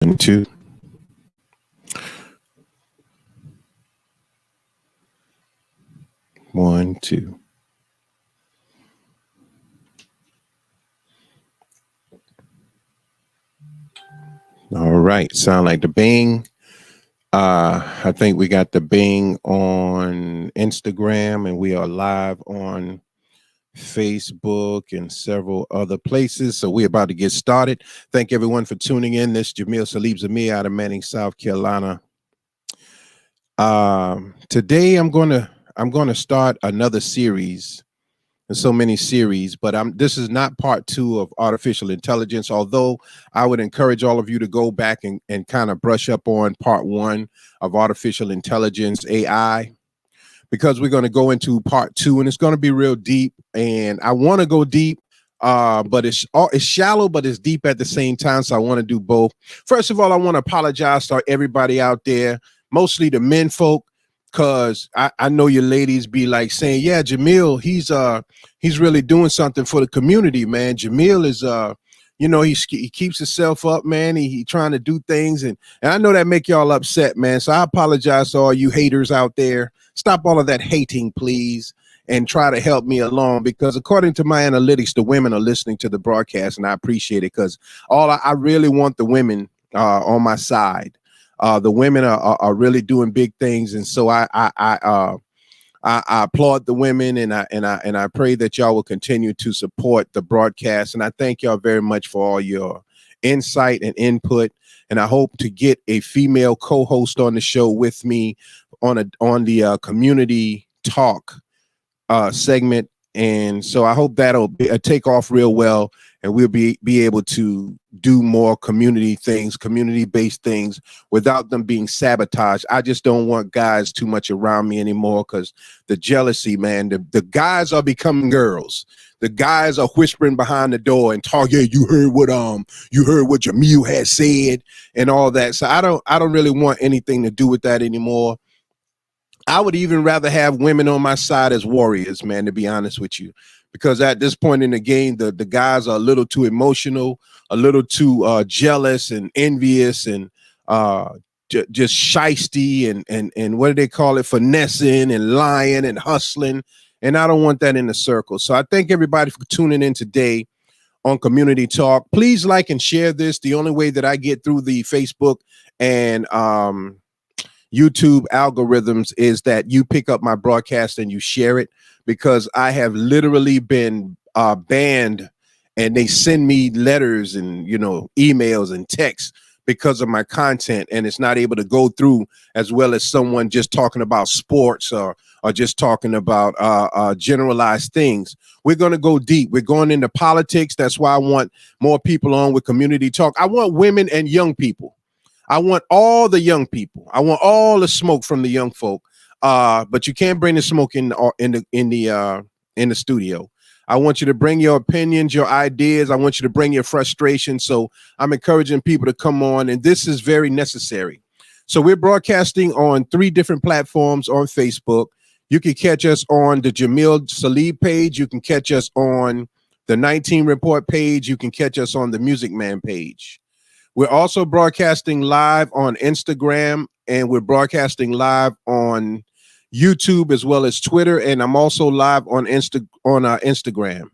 And two. One, two. All right. Sound like the Bing. I think we got the Bing on Instagram and we are live on Facebook and several other places. So we're about to get started. Thank everyone for tuning in. This is Jamil Salib Zamir out of Manning, South Carolina. Today I'm gonna start another series. There's so many series, but this is not part 2 of artificial intelligence, although I would encourage all of you to go back and kind of brush up on part 1 of artificial intelligence, AI, because we're going to go into part 2 and it's going to be real deep. And I want to go deep, but it's shallow, but it's deep at the same time. So I want to do both. First of all, I want to apologize to everybody out there, mostly the men folk, because I know your ladies be like saying, yeah, Jamil, he's really doing something for the community, man. Jamil is he keeps himself up, man. He trying to do things, and I know that make y'all upset, man. So I apologize to all you haters out there. Stop all of that hating, please, and try to help me along, because according to my analytics, the women are listening to the broadcast, and I appreciate it, because I really want the women on my side. The women are really doing big things, and so I applaud the women, and I pray that y'all will continue to support the broadcast. And I thank y'all very much for all your insight and input. And I hope to get a female co-host on the show with me on the community talk segment. And so I hope that'll take off real well, and we'll be able to do more community-based things without them being sabotaged. I just don't want guys too much around me anymore, because the jealousy, man, the guys are becoming girls. The guys are whispering behind the door and talk, yeah, you heard what Jamil had said and all that. So I don't really want anything to do with that anymore. I would even rather have women on my side as warriors, man, to be honest with you, because at this point in the game, the guys are a little too emotional, a little too jealous and envious, and just shisty and what do they call it? Finessing and lying and hustling. And I don't want that in the circle. So I thank everybody for tuning in today on Community Talk. Please like and share this. The only way that I get through the Facebook and YouTube algorithms is that you pick up my broadcast and you share it, because I have literally been banned, and they send me letters and emails and texts because of my content, and it's not able to go through as well as someone just talking about sports or just talking about generalized things. We're going to go deep. We're going into politics. That's why I want more people on with Community Talk. I want women and young people. I want all the young people. I want all the smoke from the young folk. But you can't bring the smoke in the studio. I want you to bring your opinions, your ideas. I want you to bring your frustration. So I'm encouraging people to come on, and this is very necessary. So we're broadcasting on 3 different platforms on Facebook. You can catch us on the Jamil Salib page. You can catch us on the 19 Report page. You can catch us on the Music Man page. We're also broadcasting live on Instagram, and we're broadcasting live on YouTube as well as Twitter. And I'm also live on Instagram.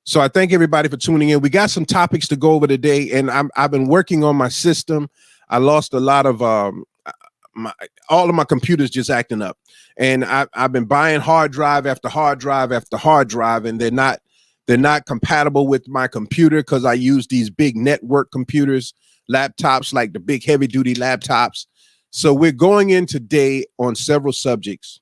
So I thank everybody for tuning in. We got some topics to go over today, and I've been working on my system. I lost a lot of all of my computers just acting up, and I've been buying hard drive after hard drive after hard drive, and they're not compatible with my computer, because I use these big network computers, laptops, like the big heavy duty laptops. So we're going in today on several subjects.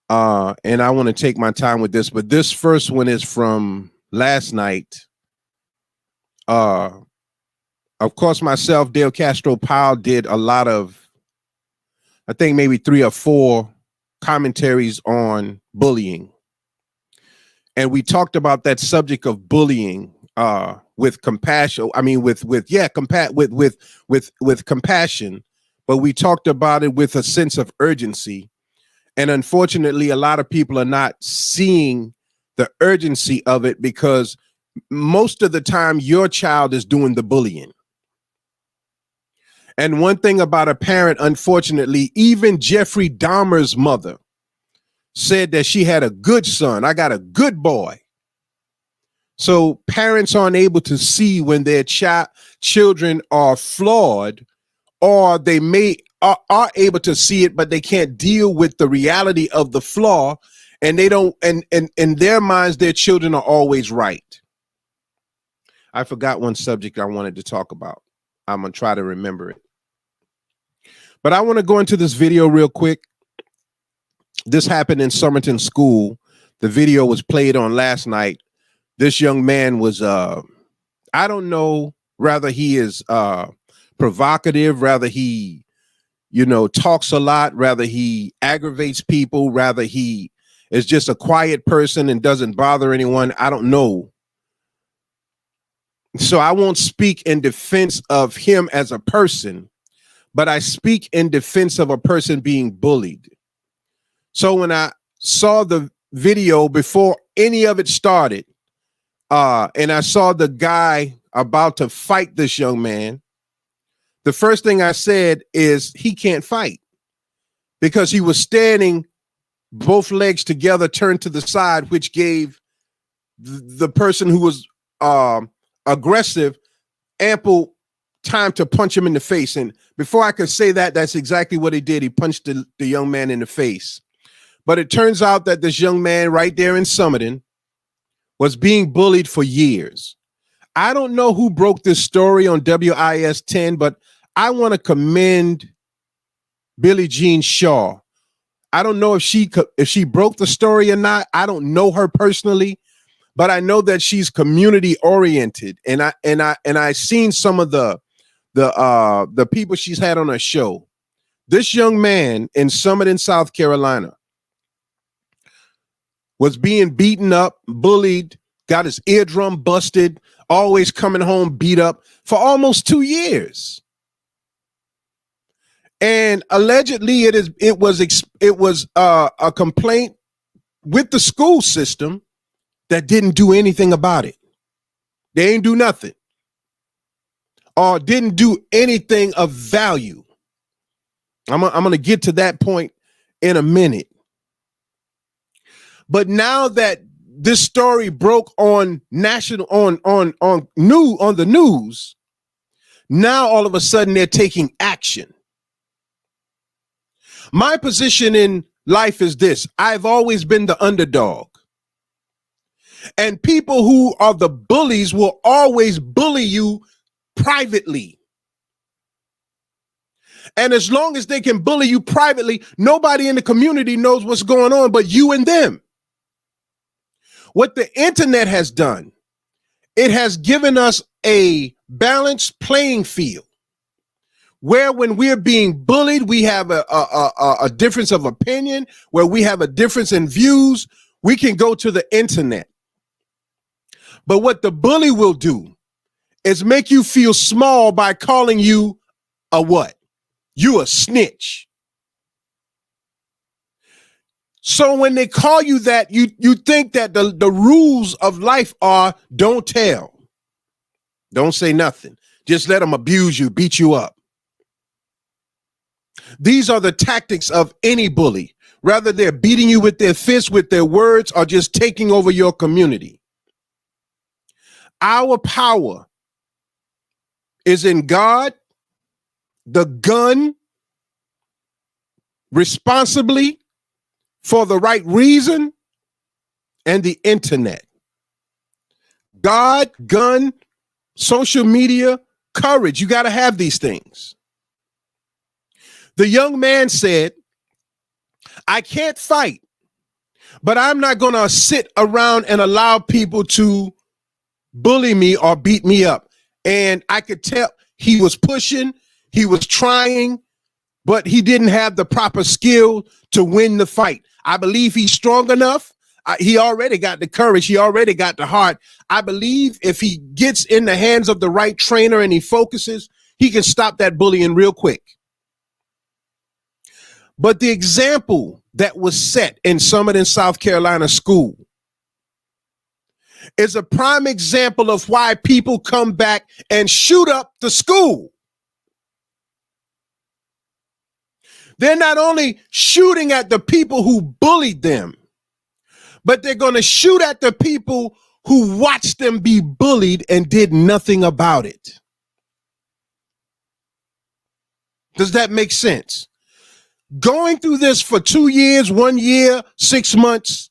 And I want to take my time with this, but this first one is from last night. Of course, myself, Dale Castro Powell, did a lot of, I think maybe 3 or 4 commentaries on bullying. And we talked about that subject of bullying with compassion. I mean, with compassion, but we talked about it with a sense of urgency. And unfortunately, a lot of people are not seeing the urgency of it, because most of the time your child is doing the bullying. And one thing about a parent, unfortunately, even Jeffrey Dahmer's mother said that she had a good son. I got a good boy. So parents aren't able to see when their children are flawed, or they are able to see it, but they can't deal with the reality of the flaw, and they don't, and in their minds, their children are always right. I forgot one subject I wanted to talk about. I'm gonna try to remember it. But I want to go into this video real quick. This happened in Somerton School. The video was played on last night. This young man was, I don't know, rather he is provocative, rather he, talks a lot, rather he aggravates people, rather he is just a quiet person and doesn't bother anyone. I don't know. So I won't speak in defense of him as a person, but I speak in defense of a person being bullied. So when I saw the video before any of it started, and I saw the guy about to fight this young man, the first thing I said is he can't fight, because he was standing both legs together, turned to the side, which gave the person who was aggressive ample time to punch him in the face. And before I could say that, that's exactly what he did. He punched the young man in the face. But it turns out that this young man right there in Somerton was being bullied for years. I don't know who broke this story on WIS 10, but I want to commend Billie Jean Shaw. I don't know if she broke the story or not. I don't know her personally, but I know that she's community oriented, and I seen some of the people she's had on her show. This young man in Somerton, South Carolina, was being beaten up, bullied, got his eardrum busted, always coming home beat up for almost 2 years. And allegedly it was a complaint with the school system that didn't do anything about it. They ain't do nothing, or didn't do anything of value. I'm going to get to that point in a minute. But now that this story broke on national on the news, now all of a sudden they're taking action. My position in life is this: I've always been the underdog. And people who are the bullies will always bully you privately. And as long as they can bully you privately, nobody in the community knows what's going on but you and them. What the internet has done, it has given us a balanced playing field, where when we're being bullied, we have a difference of opinion, where we have a difference in views, we can go to the internet. But what the bully will do is make you feel small by calling you a what? You a snitch. So when they call you that, you think that the rules of life are don't tell. Don't say nothing. Just let them abuse you, beat you up. These are the tactics of any bully. Rather, they're beating you with their fists, with their words, or just taking over your community. Our power is in God, the gun, responsibly, for the right reason, and the internet. God, gun, social media, courage. You got to have these things. The young man said, I can't fight, but I'm not going to sit around and allow people to bully me or beat me up. And I could tell he was pushing, he was trying, but he didn't have the proper skill to win the fight. I believe he's strong enough. He already got the courage. He already got the heart. I believe if he gets in the hands of the right trainer and he focuses, he can stop that bullying real quick. But the example that was set in Somerton, South Carolina school is a prime example of why people come back and shoot up the school. They're not only shooting at the people who bullied them, but they're going to shoot at the people who watched them be bullied and did nothing about it. Does that make sense? Going through this for 2 years, 1 year, 6 months,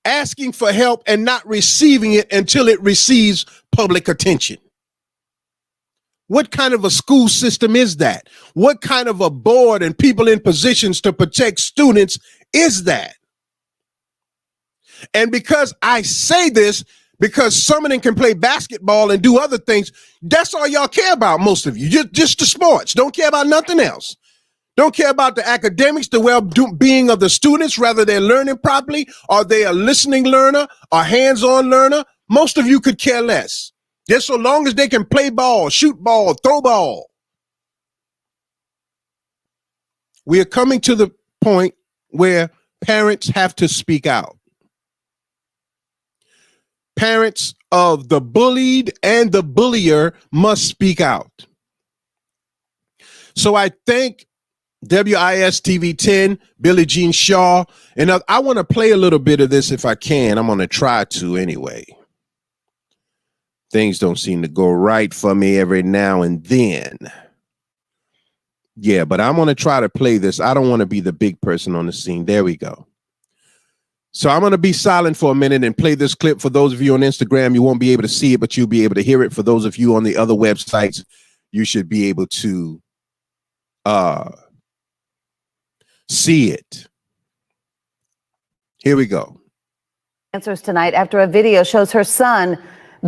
asking for help and not receiving it until it receives public attention. What kind of a school system is that? What kind of a board and people in positions to protect students is that? And because I say this, because some of them can play basketball and do other things, that's all y'all care about, most of you. Just the sports. Don't care about nothing else. Don't care about the academics, the well-being of the students, whether they're learning properly, are they a listening learner, a hands-on learner? Most of you could care less. Just so long as they can play ball, shoot ball, throw ball. We are coming to the point where parents have to speak out. Parents of the bullied and the bullier must speak out. So I thank WIS TV 10, Billie Jean Shaw, and I want to play a little bit of this if I can. I'm going to try to anyway. Things don't seem to go right for me every now and then. Yeah, but I'm going to try to play this. I don't want to be the big person on the scene. There we go. So I'm going to be silent for a minute and play this clip. For those of you on Instagram, you won't be able to see it, but you'll be able to hear it. For those of you on the other websites, you should be able to see it. Here we go. Answers tonight after a video shows her son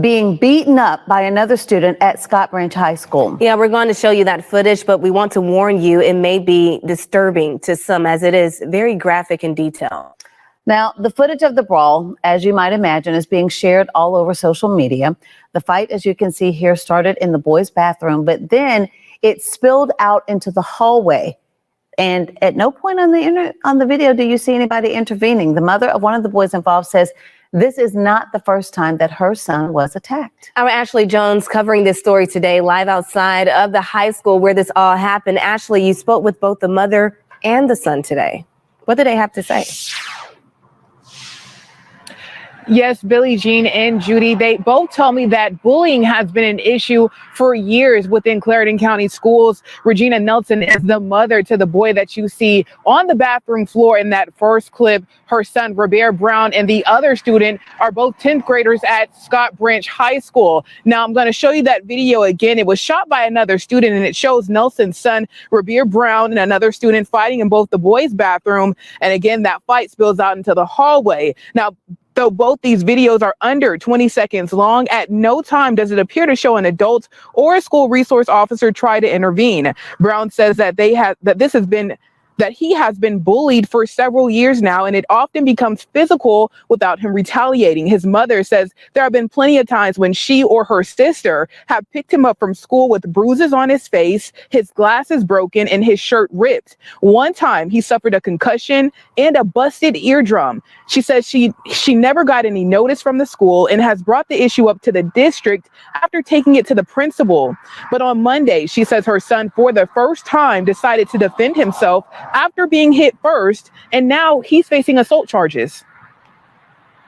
being beaten up by another student at Scott Branch High School. Yeah, we're going to show you that footage, but we want to warn you it may be disturbing to some as it is very graphic in detail. Now, the footage of the brawl, as you might imagine, is being shared all over social media. The fight, as you can see here, started in the boys' bathroom, but then it spilled out into the hallway. And at no point on the video do you see anybody intervening. The mother of one of the boys involved says this is not the first time that her son was attacked. Our Ashley Jones covering this story today live outside of the high school where this all happened. Ashley, you spoke with both the mother and the son today. What did they have to say? Yes, Billie Jean and Judy, they both tell me that bullying has been an issue for years within Clarendon County schools. Regina Nelson is the mother to the boy that you see on the bathroom floor in that first clip. Her son, Robert Brown, and the other student are both 10th graders at Scott Branch High School. Now, I'm going to show you that video again. It was shot by another student, and it shows Nelson's son, Robert Brown, and another student fighting in both the boys' bathroom. And again, that fight spills out into the hallway. Now, though both these videos are under 20 seconds long, at no time does it appear to show an adult or a school resource officer try to intervene. Brown says that he has been bullied for several years now, and it often becomes physical without him retaliating. His mother says there have been plenty of times when she or her sister have picked him up from school with bruises on his face, his glasses broken, and his shirt ripped. One time he suffered a concussion and a busted eardrum. She says she never got any notice from the school and has brought the issue up to the district after taking it to the principal. But on Monday, she says her son, for the first time, decided to defend himself after being hit first, and now he's facing assault charges.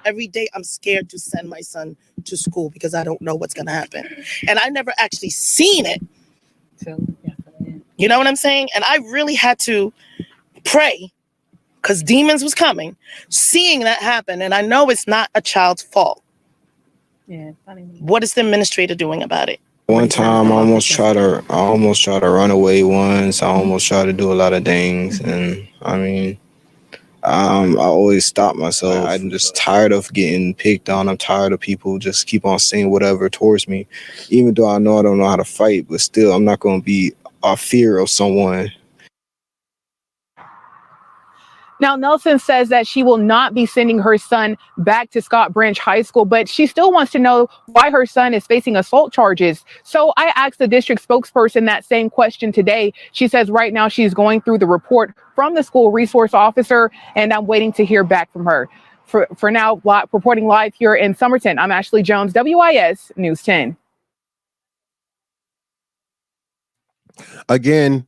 Every day I'm scared to send my son to school because I don't know what's going to happen. And I never actually seen it. You know what I'm saying? And I really had to pray because demons was coming, seeing that happen. And I know it's not a child's fault. Yeah. What is the administrator doing about it? One time I almost tried to run away once. I almost tried to do a lot of things. And I mean, I always stop myself. I'm just tired of getting picked on. I'm tired of people just keep on saying whatever towards me. Even though I know I don't know how to fight, but still I'm not going to be a fear of someone. Now, Nelson says that she will not be sending her son back to Scott Branch High School, but she still wants to know why her son is facing assault charges. So I asked the district spokesperson that same question today. She says right now she's going through the report from the school resource officer, and I'm waiting to hear back from her. For now, reporting live here in Somerton, I'm Ashley Jones, WIS News 10. Again,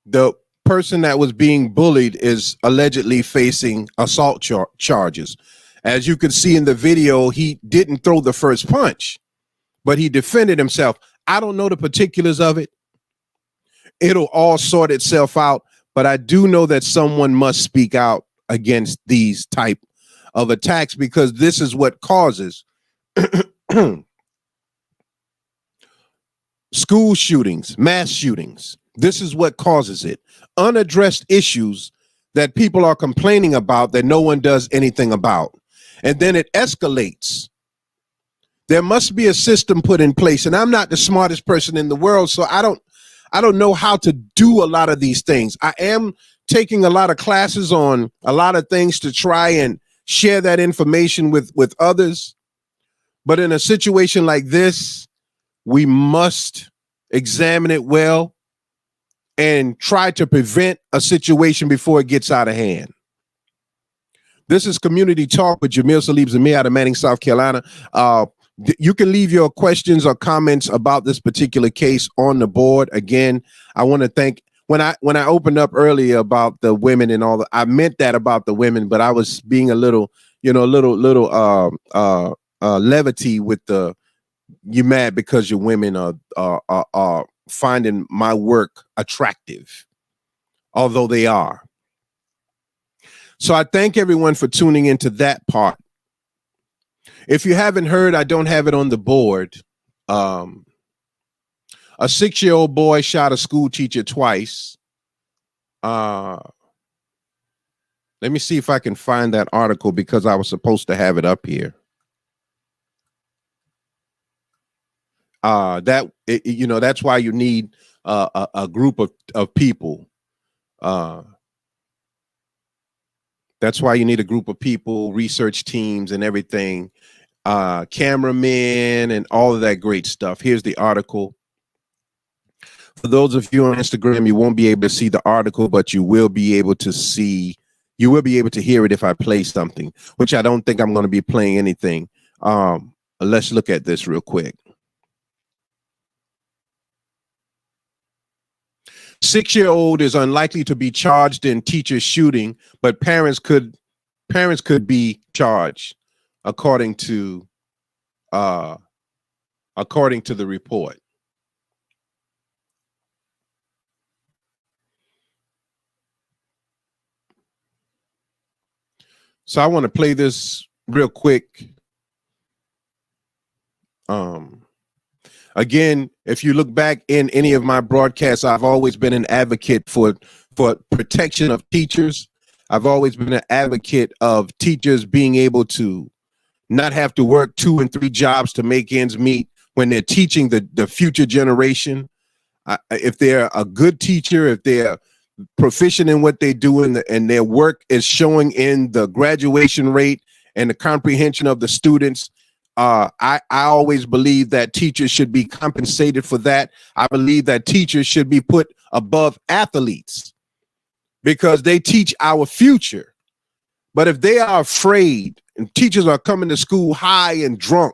the person that was being bullied is allegedly facing assault charges. As you can see in the video, he didn't throw the first punch, but he defended himself. I don't know the particulars of it. It'll all sort itself out, but I do know that someone must speak out against these type of attacks, because this is what causes school shootings, mass shootings. This is what causes it. Unaddressed issues that people are complaining about that no one does anything about. And then it escalates. There must be a system put in place. And I'm not the smartest person in the world, so I don't know how to do a lot of these things. I am taking a lot of classes on a lot of things to try and share that information with others. But in a situation like this, we must examine it well and try to prevent a situation before it gets out of hand. This is Community Talk with Jamil Salib Zamir out of Manning, South Carolina. You can leave your questions or comments about this particular case on the board. Again, I want to thank, when I opened up earlier about the women and all that, I meant that about the women, but I was being a little, levity with the, you mad because your women are finding my work attractive, although they are. So I thank everyone for tuning into that part. If you haven't heard, I don't have it on the board. A 6-year-old boy shot a school teacher twice. Let me see if I can find that article, because I was supposed to have it up here. That's why you need a group of people. That's why you need a group of people, research teams and everything, cameramen and all of that great stuff. Here's the article. For those of you on Instagram, you won't be able to see the article, but you will be able to hear it if I play something, which I don't think I'm going to be playing anything. Let's look at this real quick. 6-year-old is unlikely to be charged in teacher shooting, but parents could be charged, according to the report. So I want to play this real quick. Again, if you look back in any of my broadcasts, I've always been an advocate for protection of teachers. I've always been an advocate of teachers being able to not have to work 2 and 3 jobs to make ends meet when they're teaching the future generation. If they're a good teacher, if they're proficient in what they do and their work is showing in the graduation rate and the comprehension of the students, I always believe that teachers should be compensated for that. I believe that teachers should be put above athletes because they teach our future. But if they are afraid and teachers are coming to school high and drunk,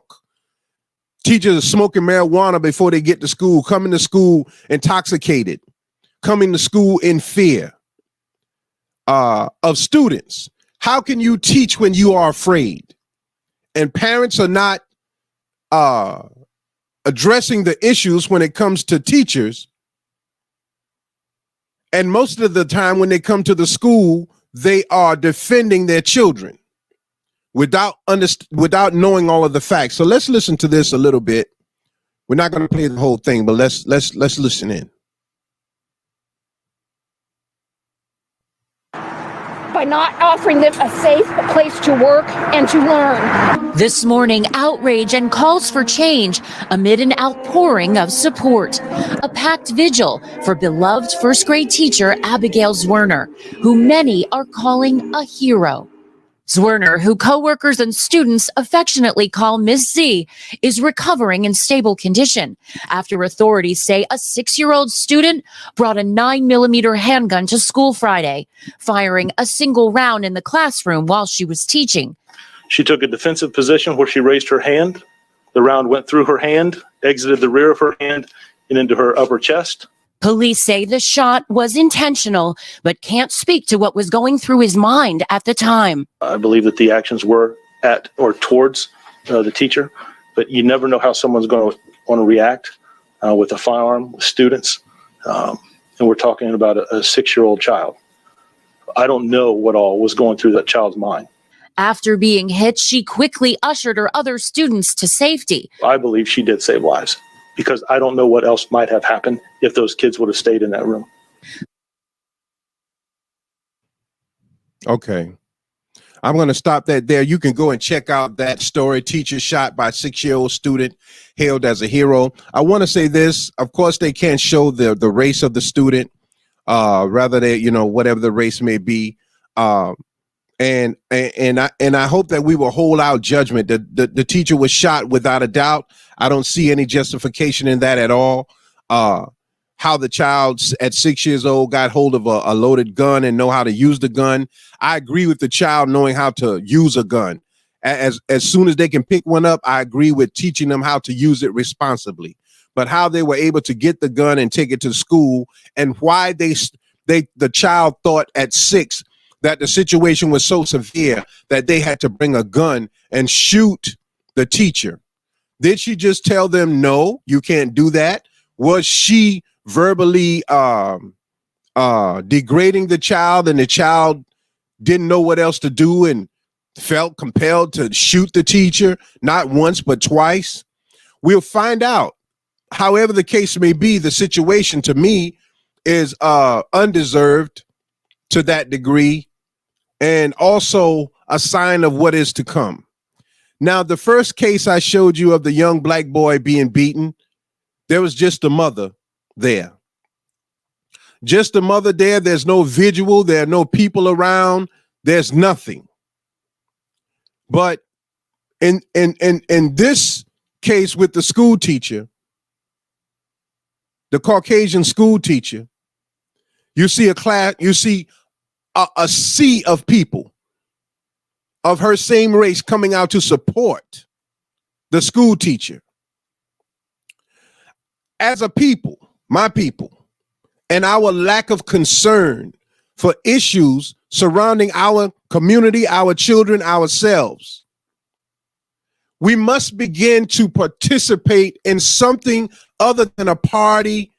teachers are smoking marijuana before they get to school, coming to school intoxicated, coming to school in fear of students, how can you teach when you are afraid? And parents are not addressing the issues when it comes to teachers. And most of the time when they come to the school, they are defending their children without knowing all of the facts. So let's listen to this a little bit. We're not going to play the whole thing, but let's listen in. By not offering them a safe place to work and to learn. This morning, outrage and calls for change amid an outpouring of support. A packed vigil for beloved first grade teacher Abigail Zwerner, who many are calling a hero. Zwerner, who coworkers and students affectionately call Miss Z, is recovering in stable condition after authorities say a 6-year-old student brought a 9mm handgun to school Friday, firing a single round in the classroom while she was teaching. She took a defensive position where she raised her hand. The round went through her hand, exited the rear of her hand, and into her upper chest. Police say the shot was intentional, but can't speak to what was going through his mind at the time. I believe that the actions were at or towards the teacher, but you never know how someone's going to react with a firearm, with students. And we're talking about a 6-year-old child. I don't know what all was going through that child's mind. After being hit, she quickly ushered her other students to safety. I believe she did save lives because I don't know what else might have happened if those kids would have stayed in that room. Okay. I'm going to stop that there. You can go and check out that story, teacher shot by 6-year-old student, hailed as a hero. I want to say this. Of course, they can't show the race of the student, rather they, whatever the race may be. And I hope that we will hold our judgment. The teacher was shot without a doubt. I don't see any justification in that at all. How the child at 6 years old got hold of a loaded gun and know how to use the gun. I agree with the child knowing how to use a gun. As soon as they can pick one up, I agree with teaching them how to use it responsibly. But how they were able to get the gun and take it to school, and why the child thought at 6 that the situation was so severe that they had to bring a gun and shoot the teacher. Did she just tell them, no, you can't do that? Was she verbally degrading the child, and the child didn't know what else to do and felt compelled to shoot the teacher, not once, but twice? We'll find out. However the case may be, the situation to me is undeserved to that degree, and also a sign of what is to come. Now, the first case I showed you of the young black boy being beaten, there was just a mother there. Just a mother there. There's no visual. There are no people around. There's nothing. But in this case with the school teacher, the Caucasian school teacher, you see a sea of people of her same race coming out to support the school teacher. As a people, my people, and our lack of concern for issues surrounding our community, our children, ourselves, we must begin to participate in something other than a party.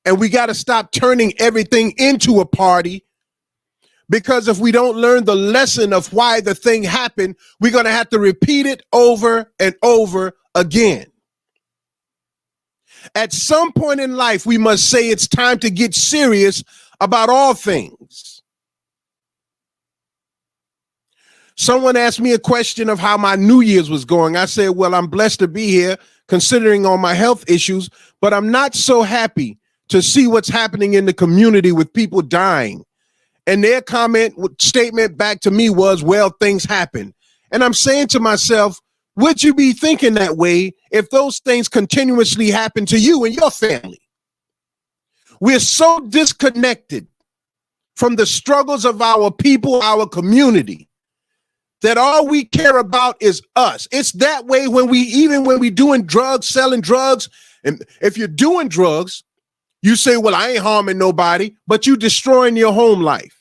And we got to stop turning everything into a party, because if we don't learn the lesson of why the thing happened, we're going to have to repeat it over and over again. At some point in life, we must say it's time to get serious about all things. Someone asked me a question of how my New Year's was going. I said, well, I'm blessed to be here considering all my health issues, but I'm not so happy to see what's happening in the community with people dying. And their statement back to me was, well, things happen. And I'm saying to myself, would you be thinking that way if those things continuously happen to you and your family? We're so disconnected from the struggles of our people, our community, that all we care about is us. It's that way when we doing drugs, selling drugs. And if you're doing drugs, you say, well, I ain't harming nobody, but you destroying your home life.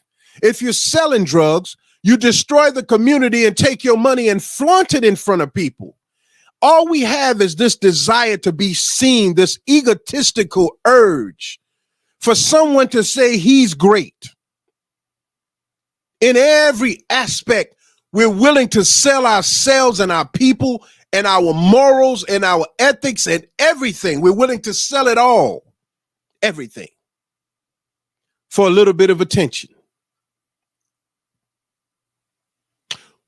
If you're selling drugs, you destroy the community and take your money and flaunt it in front of people. All we have is this desire to be seen, this egotistical urge for someone to say he's great. In every aspect, we're willing to sell ourselves and our people and our morals and our ethics and everything. We're willing to sell it all, everything, for a little bit of attention.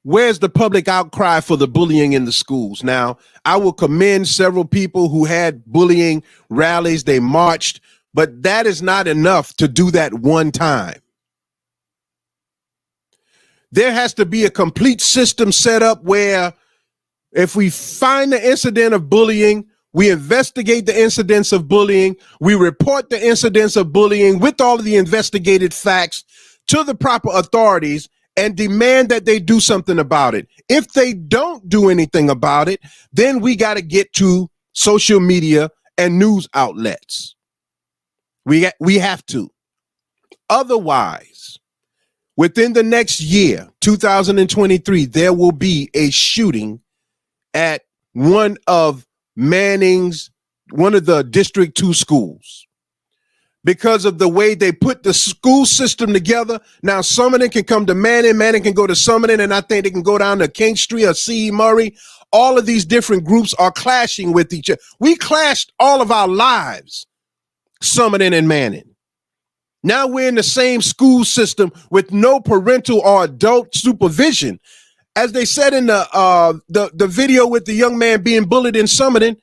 Where's the public outcry for the bullying in the schools? Now, I will commend several people who had bullying rallies. They marched, but that is not enough to do that one time. There has to be a complete system set up where if we find the incident of bullying, we investigate the incidents of bullying, we report the incidents of bullying with all of the investigated facts to the proper authorities and demand that they do something about it. If they don't do anything about it, then we got to get to social media and news outlets. We have to. Otherwise, within the next year, 2023, there will be a shooting at one of the District 2 schools. Because of the way they put the school system together, now Summerlin can come to Manning, Manning can go to Summerlin, and I think they can go down to Kingstree or C.E. Murray. All of these different groups are clashing with each other. We clashed all of our lives, Summerlin and Manning. Now we're in the same school system with no parental or adult supervision. As they said in the video with the young man being bullied in Summerlin,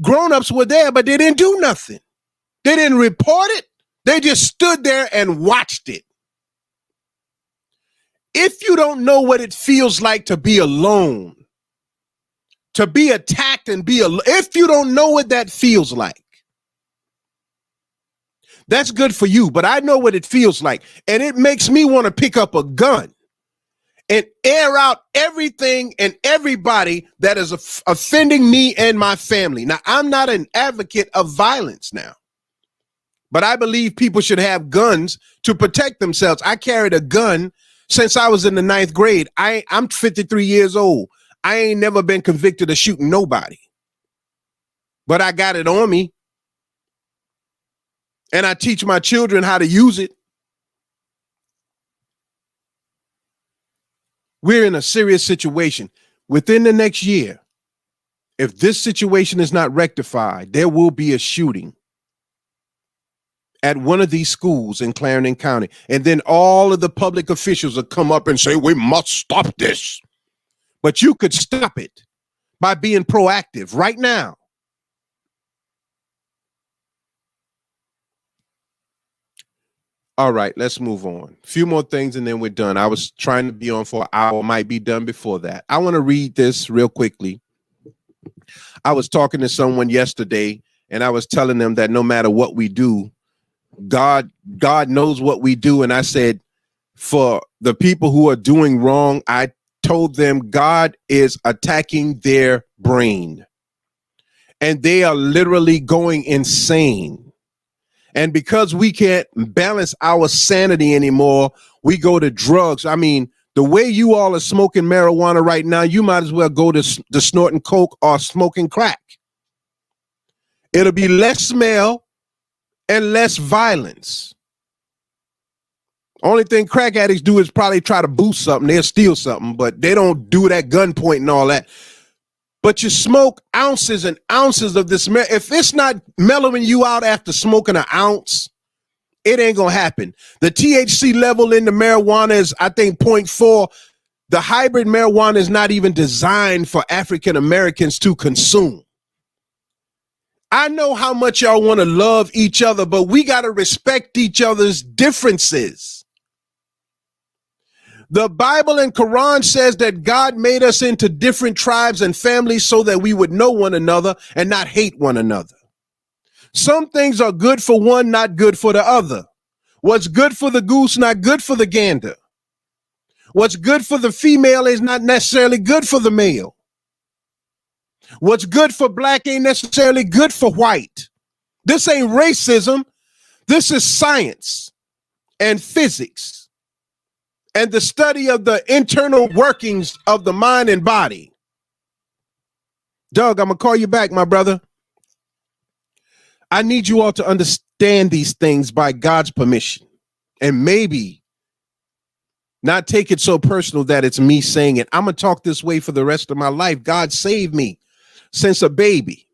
grown-ups were there, but they didn't do nothing. They didn't report it. They just stood there and watched it. If you don't know what it feels like to be alone, to be attacked and be alone, if you don't know what that feels like, that's good for you, but I know what it feels like. And it makes me want to pick up a gun and air out everything and everybody that is offending me and my family. Now, I'm not an advocate of violence now, but I believe people should have guns to protect themselves. I carried a gun since I was in the 9th grade. I'm 53 years old. I ain't never been convicted of shooting nobody, but I got it on me. And I teach my children how to use it. We're in a serious situation. Within the next year, if this situation is not rectified, there will be a shooting at one of these schools in Clarendon County. And then all of the public officials will come up and say, we must stop this. But you could stop it by being proactive right now. All right, let's move on. A few more things and then we're done. I was trying to be on for an hour, might be done before that. I want to read this real quickly. I was talking to someone yesterday and I was telling them that no matter what we do, God knows what we do. And I said, for the people who are doing wrong, I told them God is attacking their brain and they are literally going insane. And because we can't balance our sanity anymore, we go to drugs. I mean, the way you all are smoking marijuana right now, you might as well go to snorting coke or smoking crack. It'll be less smell and less violence. Only thing crack addicts do is probably try to boost something. They'll steal something, but they don't do that gunpoint and all that. But you smoke ounces and ounces of this. If it's not mellowing you out after smoking an ounce, it ain't going to happen. The THC level in the marijuana is, I think, 0.4. The hybrid marijuana is not even designed for African Americans to consume. I know how much y'all want to love each other, but we got to respect each other's differences. The Bible and Quran says that God made us into different tribes and families so that we would know one another and not hate one another. Some things are good for one, not good for the other. What's good for the goose, not good for the gander. What's good for the female is not necessarily good for the male. What's good for black ain't necessarily good for white. This ain't racism. This is science and physics and the study of the internal workings of the mind and body. Doug, I'm going to call you back, my brother. I need you all to understand these things by God's permission and maybe not take it so personal that it's me saying it. I'm going to talk this way for the rest of my life. God saved me since a baby.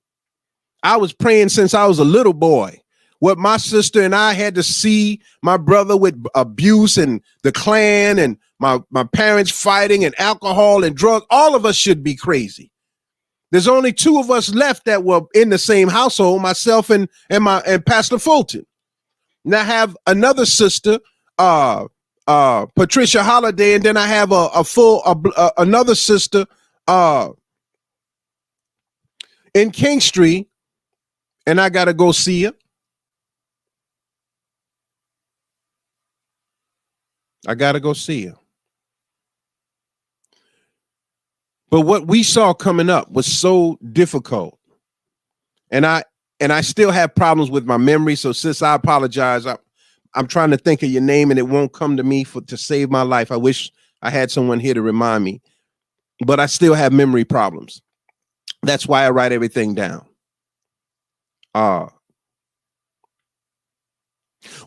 I was praying since I was a little boy. What my sister and I had to see my brother with abuse and the Klan and my parents fighting and alcohol and drugs, all of us should be crazy. There's only 2 of us left that were in the same household, myself and Pastor Fulton. And I have another sister, Patricia Holiday, and then I have another sister in Kingstree, and I got to go see her. I got to go see her. But what we saw coming up was so difficult. And and I still have problems with my memory. So sis, I apologize. I'm trying to think of your name and it won't come to me to save my life. I wish I had someone here to remind me, but I still have memory problems. That's why I write everything down.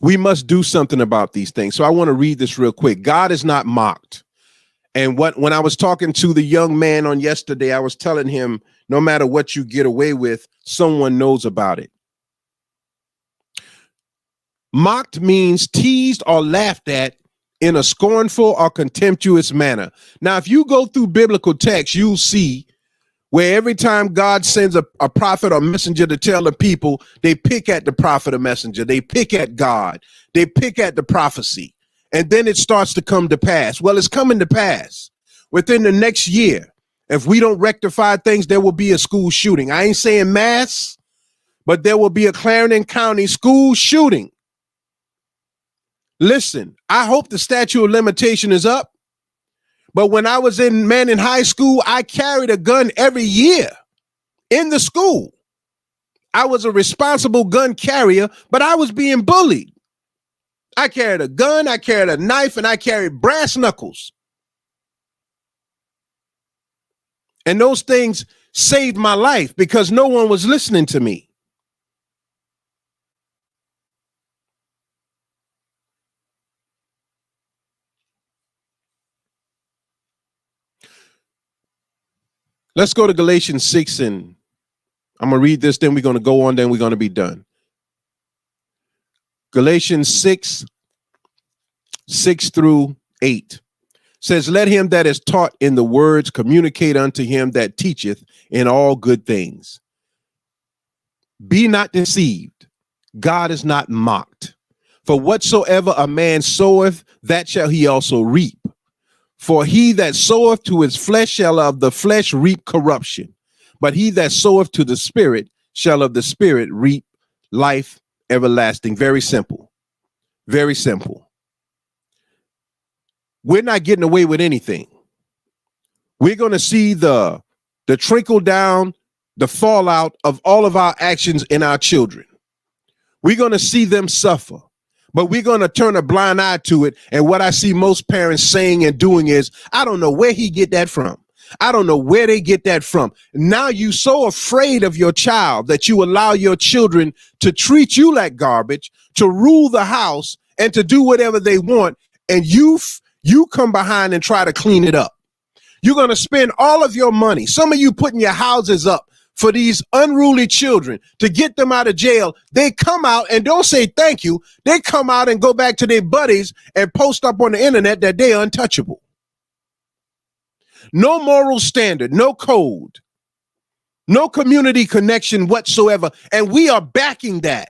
We must do something about these things. So I want to read this real quick. God is not mocked. And when I was talking to the young man on yesterday, I was telling him, no matter what you get away with, someone knows about it. Mocked means teased or laughed at in a scornful or contemptuous manner. Now, if you go through biblical text, you'll see where every time God sends a prophet or messenger to tell the people, they pick at the prophet or messenger. They pick at God. They pick at the prophecy. And then it starts to come to pass. Well, it's coming to pass. Within the next year, if we don't rectify things, there will be a school shooting. I ain't saying mass, but there will be a Clarendon County school shooting. Listen, I hope the statute of limitation is up. But when I was in high school, I carried a gun every year in the school. I was a responsible gun carrier, but I was being bullied. I carried a gun, I carried a knife, and I carried brass knuckles. And those things saved my life because no one was listening to me. Let's go to Galatians 6, and I'm going to read this, then we're going to go on, then we're going to be done. Galatians 6, 6 through 8 says, let him that is taught in the words communicate unto him that teacheth in all good things. Be not deceived. God is not mocked. For whatsoever a man soweth, that shall he also reap. For he that soweth to his flesh shall of the flesh reap corruption, but he that soweth to the Spirit shall of the Spirit reap life everlasting. Very simple. Very simple. We're not getting away with anything. We're going to see the trickle down, the fallout of all of our actions in our children. We're going to see them suffer. But we're going to turn a blind eye to it. And what I see most parents saying and doing is, I don't know where he get that from. I don't know where they get that from. Now you so afraid of your child that you allow your children to treat you like garbage, to rule the house, and to do whatever they want. And you come behind and try to clean it up. You're going to spend all of your money. Some of you putting your houses up for these unruly children to get them out of jail. They come out and don't say thank you. They come out and go back to their buddies and post up on the internet that they're untouchable. No moral standard, no code, no community connection whatsoever. And we are backing that.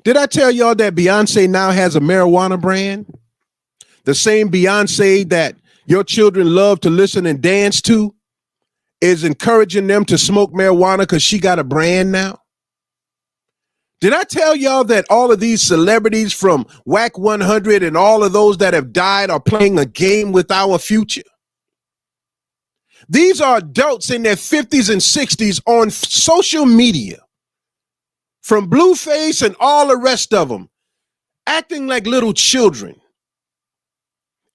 Did I tell y'all that Beyonce now has a marijuana brand? The same Beyonce that your children love to listen and dance to is encouraging them to smoke marijuana because she got a brand now. Did I tell y'all that all of these celebrities from WAC 100 and all of those that have died are playing a game with our future? These are adults in their 50s and 60s on social media, from Blueface and all the rest of them, acting like little children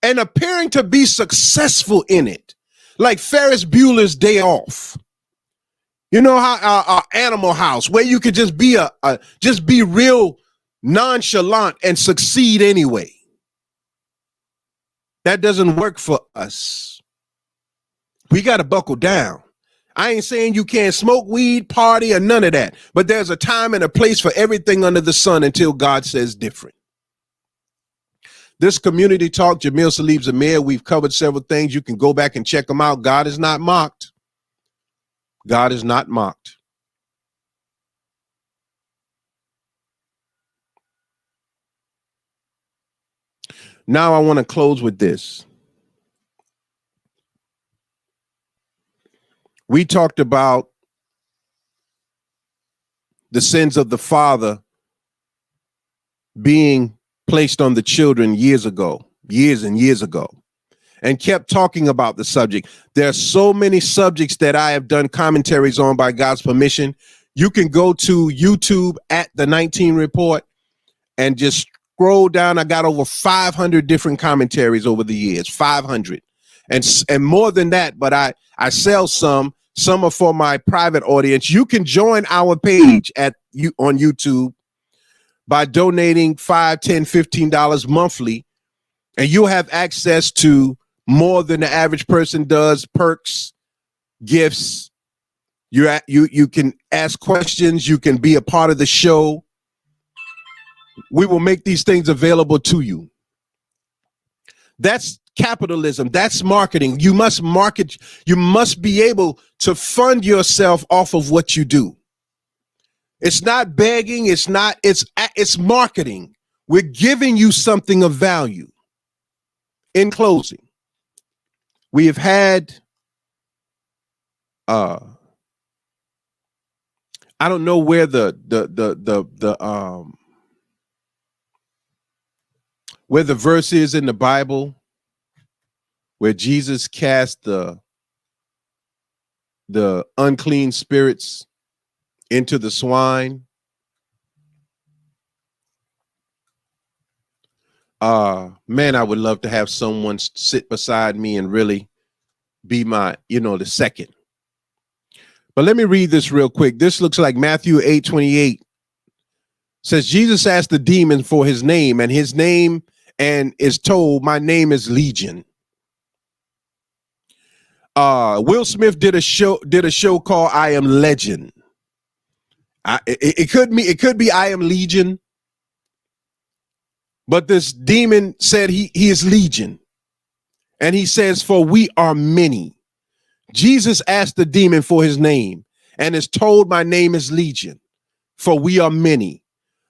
and appearing to be successful in it. Like Ferris Bueller's Day Off. You know how Animal House, where you could just be just be real nonchalant and succeed anyway. That doesn't work for us. We got to buckle down. I ain't saying you can't smoke weed, party, or none of that, but there's a time and a place for everything under the sun until God says different. This community talk, Jamil Salib Zamir, we've covered several things. You can go back and check them out. God is not mocked. God is not mocked. Now I want to close with this. We talked about the sins of the father being placed on the children years and years ago. and kept talking about the subject. There are so many subjects that I have done commentaries on by God's permission. You can go to YouTube at the 19 Report and just scroll down. I got over 500 different commentaries over the years, 500 and more than that. But I sell some are for my private audience. You can join our page on YouTube by donating $5, $10, $15 monthly, and you'll have access to more than the average person does, perks, gifts. You can ask questions. You can be a part of the show. We will make these things available to you. That's capitalism. That's marketing. You must market. You must be able to fund yourself off of what you do. It's not begging. It's marketing. We're giving you something of value. In closing, we have had, I don't know where where the verse is in the Bible where Jesus cast the unclean spirits into the swine. Man, I would love to have someone sit beside me and really be my, the second. But let me read this real quick. This looks like Matthew 8:28. Says Jesus asked the demon for his name, and his name and is told, my name is Legion. Will Smith did a show called I Am Legend. It could be I Am Legion, but this demon said he is Legion, and he says, for we are many. Jesus asked the demon for his name and is told, my name is Legion, for we are many.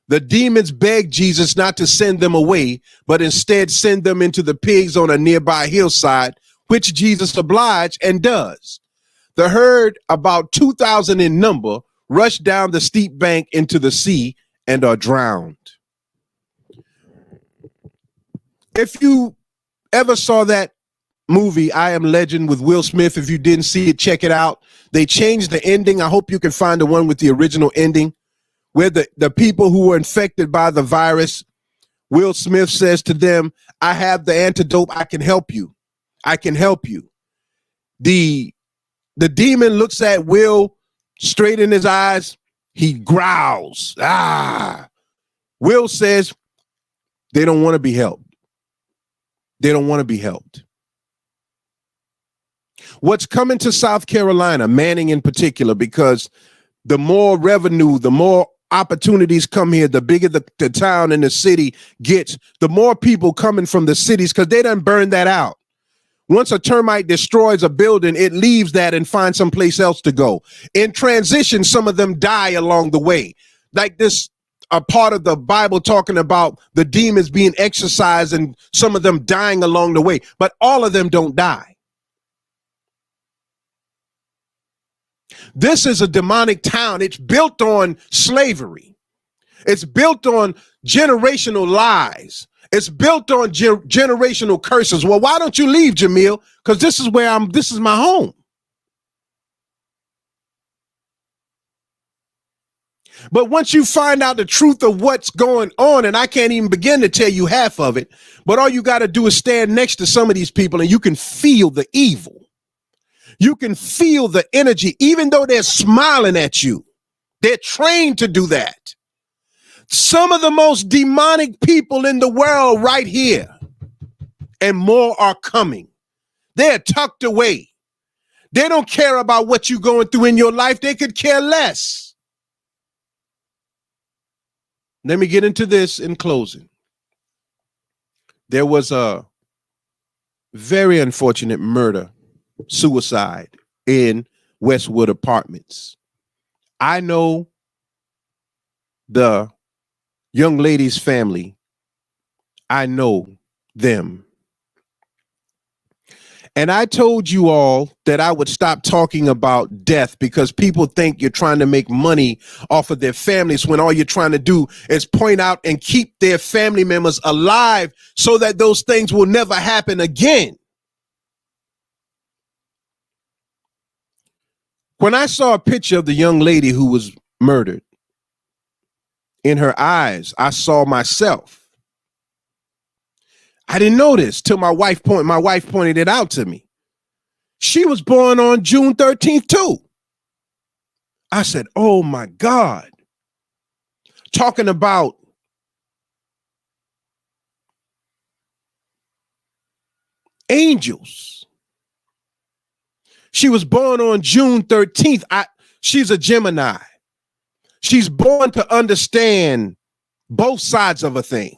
The demons begged Jesus not to send them away, but instead send them into the pigs on a nearby hillside, which Jesus obliged and does. The herd, about 2,000 in number, rush down the steep bank into the sea and are drowned. If you ever saw that movie, I Am Legend, with Will Smith, if you didn't see it, check it out. They changed the ending. I hope you can find the one with the original ending, where the people who were infected by the virus, Will Smith says to them, I have the antidote. I can help you. I can help you. The demon looks at Will straight in his eyes. He growls. Will says they don't want to be helped. They don't want to be helped. What's coming to South Carolina, Manning in particular, because the more revenue, the more opportunities come here, the bigger the town and the city gets, the more people coming from the cities, because they done burned that out. Once a termite destroys a building, it leaves that and finds someplace else to go. In transition, some of them die along the way. Like this, a part of the Bible talking about the demons being exorcised and some of them dying along the way, but all of them don't die. This is a demonic town. It's built on slavery. It's built on generational lies. It's built on generational curses. Well, why don't you leave, Jamil? Because this is my home. But once you find out the truth of what's going on, and I can't even begin to tell you half of it, but all you got to do is stand next to some of these people and you can feel the evil. You can feel the energy, even though they're smiling at you. They're trained to do that. Some of the most demonic people in the world right here, and more are coming. They're tucked away. They don't care about what you're going through in your life. They could care less. Let me get into this in closing. There was a very unfortunate suicide in Westwood Apartments. I know the young lady's family. I know them. And I told you all that I would stop talking about death because people think you're trying to make money off of their families when all you're trying to do is point out and keep their family members alive so that those things will never happen again. When I saw a picture of the young lady who was murdered, in her eyes, I saw myself. I didn't know this till my wife pointed it out to me. She was born on June 13th too. I said, oh my God. Talking about angels. She was born on June 13th. She's a Gemini. She's born to understand both sides of a thing.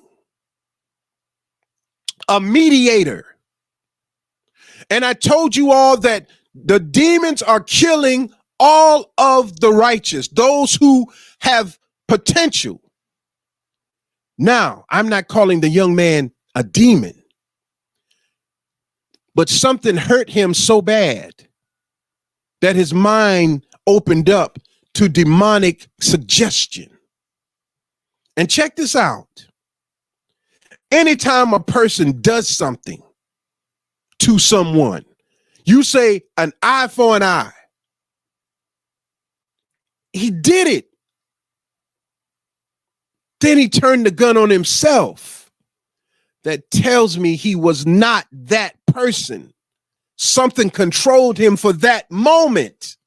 A mediator. And I told you all that the demons are killing all of the righteous, those who have potential. Now, I'm not calling the young man a demon, but something hurt him so bad that his mind opened up to demonic suggestion. And check this out. Anytime a person does something to someone, you say an eye for an eye. He did it. Then he turned the gun on himself. That tells me he was not that person. Something controlled him for that moment.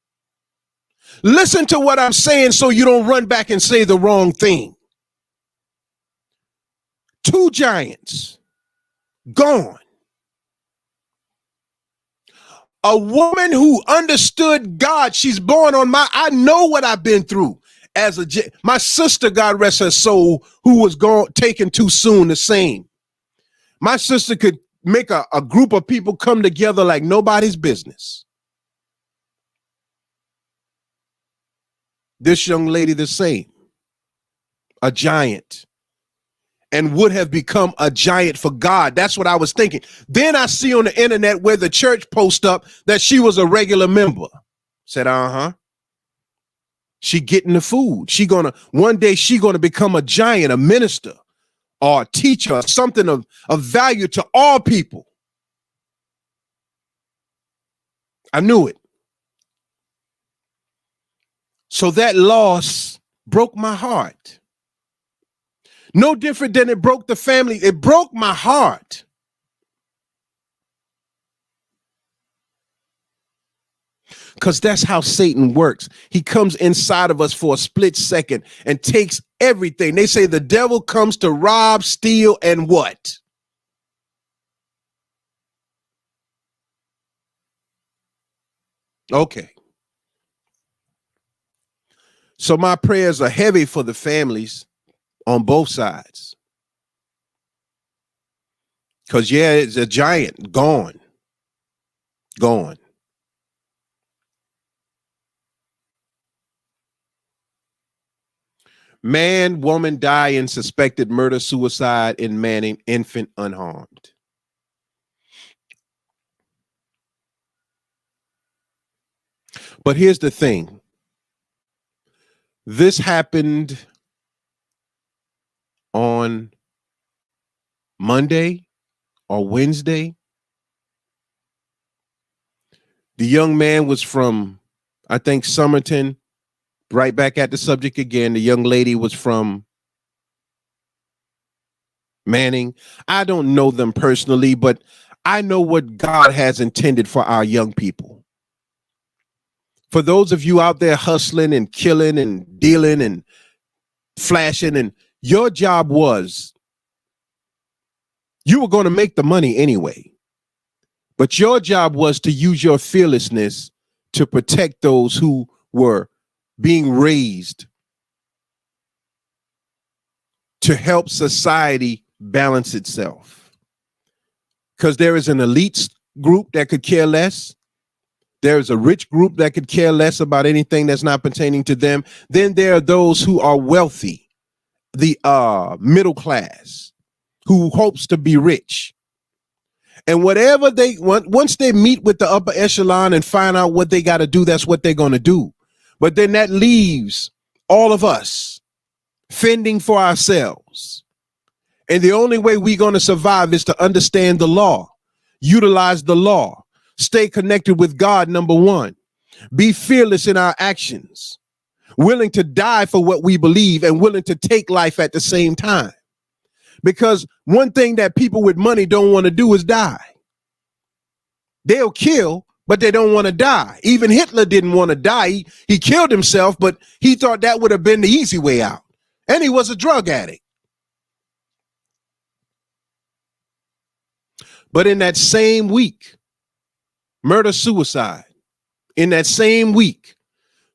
Listen to what I'm saying so you don't run back and say the wrong thing. 2 giants gone. A woman who understood God. She's born on I know what I've been through as my sister, God rest her soul, who was taken too soon, the same. My sister could make a group of people come together like nobody's business. This young lady, the same, a giant, and would have become a giant for God. That's what I was thinking. Then I see on the internet where the church post up that she was a regular member. Said, she getting the food. One day she gonna become a giant, a minister or a teacher, something of value to all people. I knew it. So that loss broke my heart. No different than it broke the family. It broke my heart. Because that's how Satan works. He comes inside of us for a split second and takes everything. They say the devil comes to rob, steal, and what? Okay. So my prayers are heavy for the families on both sides. Because, yeah, it's a giant gone. Gone. Man, woman die in suspected murder, suicide in Manning, infant unharmed. But here's the thing. This happened on Monday or Wednesday. The young man was from, I think, Somerton. Right back at the subject again. The young lady was from Manning. I don't know them personally, but I know what God has intended for our young people. For those of you out there hustling and killing and dealing and flashing, and your job was, you were going to make the money anyway, but your job was to use your fearlessness to protect those who were being raised to help society balance itself. Because there is an elite group that could care less. There's a rich group that could care less about anything that's not pertaining to them. Then there are those who are wealthy, the middle class, who hopes to be rich. And whatever they want, once they meet with the upper echelon and find out what they got to do, that's what they're going to do. But then that leaves all of us fending for ourselves. And the only way we're going to survive is to understand the law, utilize the law, stay connected with God, number one. Be fearless in our actions, willing to die for what we believe and willing to take life at the same time. Because one thing that people with money don't want to do is die. They'll kill, but they don't want to die. Even Hitler didn't want to die. He killed himself, but he thought that would have been the easy way out. And he was a drug addict. But in that same week, murder-suicide. In that same week,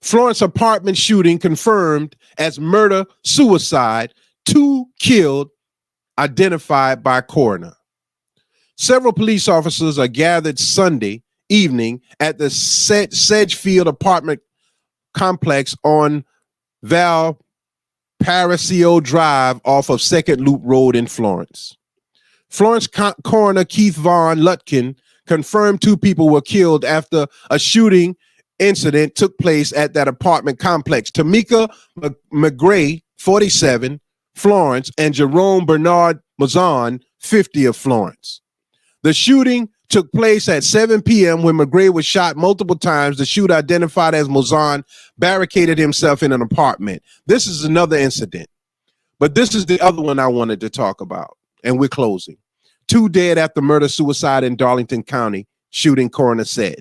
Florence apartment shooting confirmed as murder-suicide, 2 killed, identified by coroner. Several police officers are gathered Sunday evening at the Sedgefield apartment complex on Valparaiso Drive off of Second Loop Road in Florence. Florence coroner Keith Von Lutkin confirmed 2 people were killed after a shooting incident took place at that apartment complex. Tamika McGray, 47, Florence, and Jerome Bernard Mazan, 50 of Florence. The shooting took place at 7 p.m. when McGray was shot multiple times. The shooter, identified as Mazan, barricaded himself in an apartment. This is another incident, but this is the other one I wanted to talk about, and we're closing. 2 dead after murder-suicide in Darlington County, shooting, coroner said.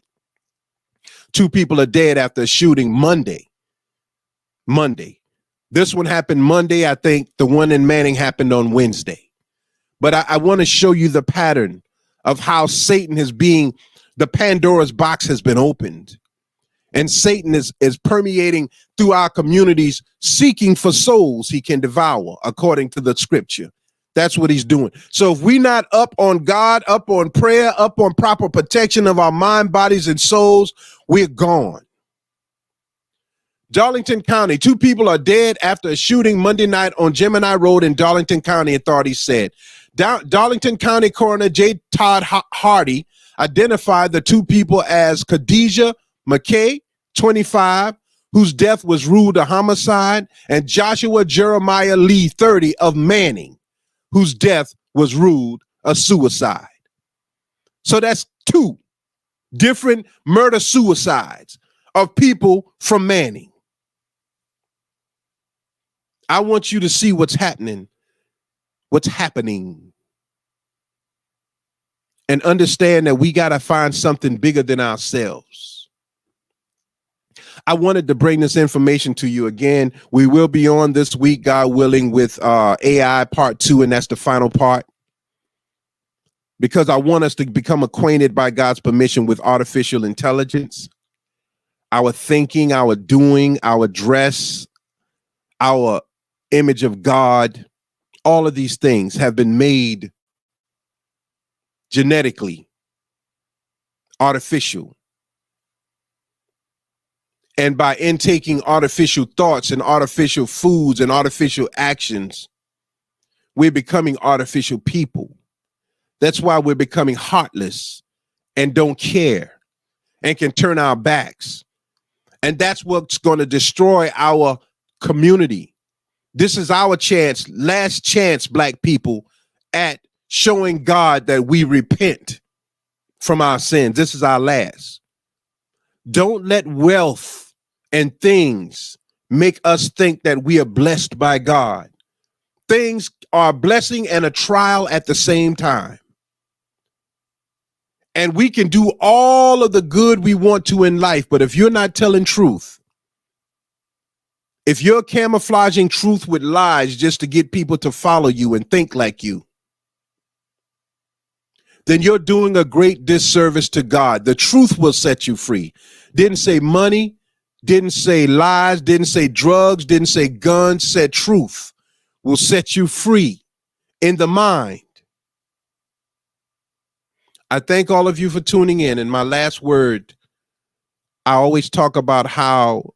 2 people are dead after a shooting Monday. This one happened Monday. I think the one in Manning happened on Wednesday. But I want to show you the pattern of how Satan is being, the Pandora's box has been opened. And Satan is permeating through our communities, seeking for souls he can devour, according to the scripture. That's what he's doing. So if we're not up on God, up on prayer, up on proper protection of our mind, bodies, and souls, we're gone. Darlington County, 2 people are dead after a shooting Monday night on Gemini Road in Darlington County, authorities said. Darlington County Coroner J. Todd Hardy identified the 2 people as Khadijah McKay, 25, whose death was ruled a homicide, and Joshua Jeremiah Lee, 30, of Manning, whose death was ruled a suicide. So that's 2 different murder-suicides of people from Manning. I want you to see what's happening, and understand that we got to find something bigger than ourselves. I wanted to bring this information to you again. We will be on this week, God willing, with AI part 2, and that's the final part, because I want us to become acquainted by God's permission with artificial intelligence, our thinking, our doing, our dress, our image of God. All of these things have been made genetically artificial. And by intaking artificial thoughts and artificial foods and artificial actions, we're becoming artificial people. That's why we're becoming heartless and don't care and can turn our backs. And that's what's going to destroy our community. This is our chance, last chance, Black people, at showing God that we repent from our sins. This is our last. Don't let wealth and things make us think that we are blessed by God. Things are a blessing and a trial at the same time. And we can do all of the good we want to in life, but if you're not telling truth, if you're camouflaging truth with lies just to get people to follow you and think like you, then you're doing a great disservice to God. The truth will set you free. Didn't say money, didn't say lies, didn't say drugs, didn't say guns, said truth will set you free in the mind. I thank all of you for tuning in. And my last word, I always talk about how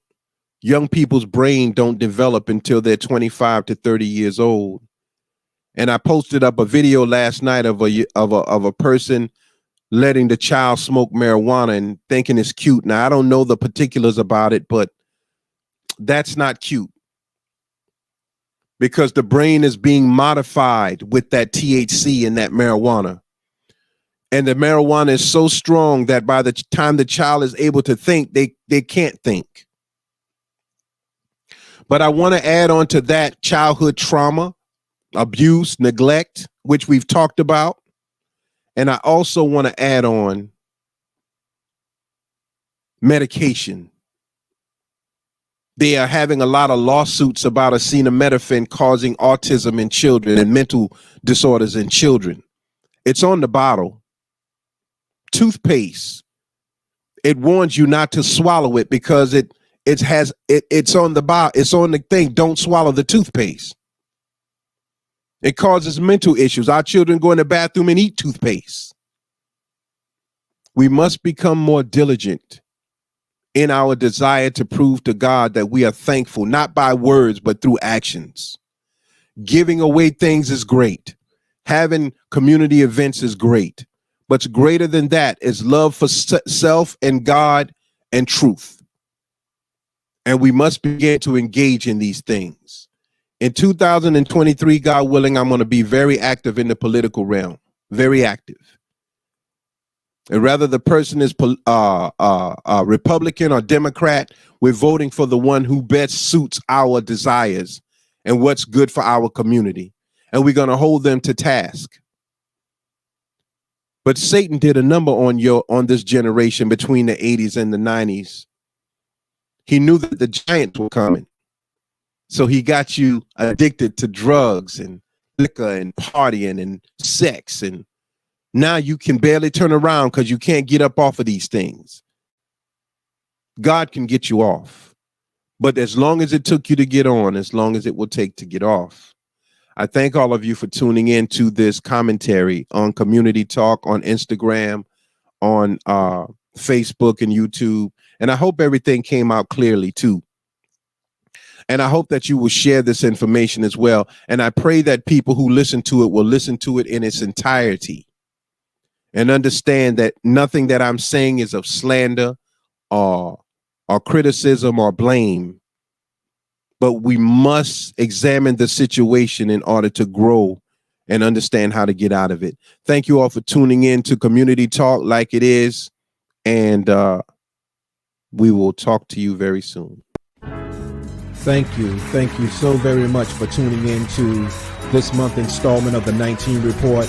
young people's brain don't develop until they're 25 to 30 years old. And I posted up a video last night of a person letting the child smoke marijuana and thinking it's cute. Now, I don't know the particulars about it, but that's not cute, because the brain is being modified with that THC and that marijuana. And the marijuana is so strong that by the time the child is able to think, they can't think. But I want to add on to that childhood trauma, abuse, neglect, which we've talked about. And I also want to add on medication. They are having a lot of lawsuits about acetaminophen causing autism in children and mental disorders in children. It's on the bottle. Toothpaste. It warns you not to swallow it because it's on the bottle. It's on the thing. Don't swallow the toothpaste. It causes mental issues. Our children go in the bathroom and eat toothpaste. We must become more diligent in our desire to prove to God that we are thankful, not by words, but through actions. Giving away things is great. Having community events is great. But greater than that is love for self and God and truth. And we must begin to engage in these things. In 2023, God willing, I'm going to be very active in the political realm, very active. And whether the person is Republican or Democrat, we're voting for the one who best suits our desires and what's good for our community. And we're going to hold them to task. But Satan did a number on this generation between the 80s and the 90s. He knew that the giants were coming. So he got you addicted to drugs and liquor and partying and sex. And now you can barely turn around because you can't get up off of these things. God can get you off. But as long as it took you to get on, as long as it will take to get off. I thank all of you for tuning in to this commentary on Community Talk, on Instagram, on Facebook and YouTube. And I hope everything came out clearly too. And I hope that you will share this information as well. And I pray that people who listen to it will listen to it in its entirety and understand that nothing that I'm saying is of slander or criticism or blame. But we must examine the situation in order to grow and understand how to get out of it. Thank you all for tuning in to Community Talk like it is. And we will talk to you very soon. Thank you so very much for tuning in to this month installment of the 19 Report.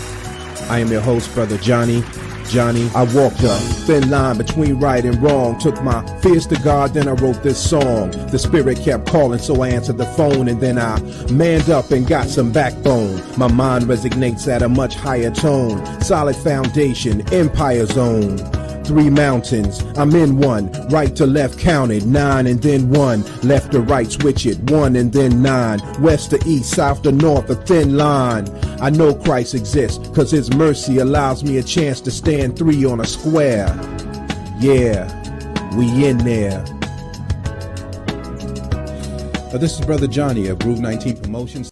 I am your host, Brother Johnny. I walked a thin line between right and wrong, took my fears to God, then I wrote this song. The spirit kept calling, so I answered the phone, and then I manned up and got some backbone. My mind resonates at a much higher tone, solid foundation, empire zone. 3 mountains, I'm in one, right to left counted, 9 and then 1, left to right switch it, 1 and then 9, west to east, south to north, a thin line. I know Christ exists, cause his mercy allows me a chance to stand 3 on a square. Yeah, we in there. This is Brother Johnny of Groove 19 Promotions.